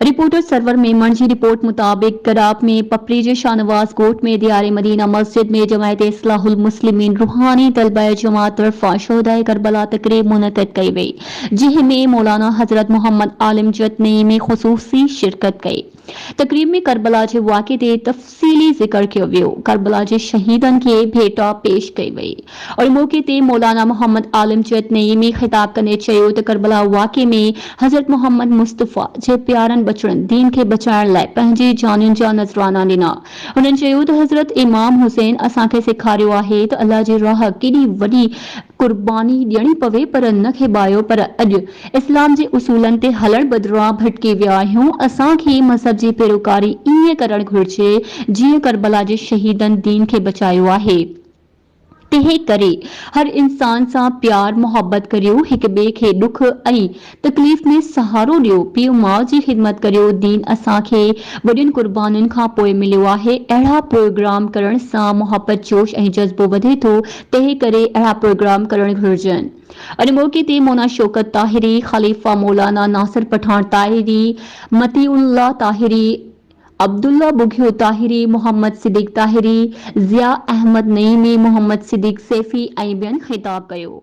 Reporter server Memon जी report मुताबिक कराब में पपरीज शाहनवाज कोट में दियार मदीना मस्जिद में जमायत इस्लाहुल मुस्लिमीन रूहानी तलबा जमात तरफा शोहदाए करबला तकरीब मुनक़िद कई वई, जिनमें मौलाना हजरत मोहम्मद आलिम जत में खुसूसी शिरकत कई। तकरीब में करबला के वाक़े ते तफसीली जिक्र किया वियो, करबला के शहीदन के भेटा पेश कई वई और मौके ते मौलाना मोहम्मद आलिम जत में खिताब कने चयो त करबला वाक़े में हजरत मोहम्मद मुस्तफ़ा जे प्यारन बचड़न दीन के बचाइण लाइ पंहिंजी जानियुनि जा नज़राना ॾिना। हुननि चयो त हज़रत इमाम हुसैन असांखे सेखारियो आहे त अल्लाह जी राह केॾी वॾी कुर्बानी ॾियणी पवे पर न खेॿायो। पर अॼु इस्लाम जे उसूलनि ते हलण बदिरां भटकी विया आहियूं। असांखे मज़हब जी पैरोकारी ईअं करणु घुर्जे जीअं करबला जे शहीदनि दीन खे बचायो आहे। तंहिं करे हर इंसान सां प्यार मोहब्बत करियो, हिक ॿिए खे दुख ऐं तकलीफ़ में सहारो ॾियो, पीउ माउ जी ख़िदमत करियो। दीन असांखे वॾियुनि कुर्बानियुनि खां पोइ मिलियो आहे। अहिड़ा प्रोग्राम करण सां मोहब्बत जोश ऐं जज़्बो वधे थो, तंहिं करे अहिड़ा प्रोग्राम करणु घुर्जनि। और मौके ते मौना शौकत ताहिरी, खलीफ़ा मौलाना नासिर पठान ताहिरी, मतीउल्लाह ताहिरी, अब्दुल्ला बुघियो ताहिरी, मोहम्मद सिद्दीक ताहिरी, ज़िया अहमद नईमी, मोहम्मद सिद्दीक सैफी ऐं ॿियनि ख़िताब कयो।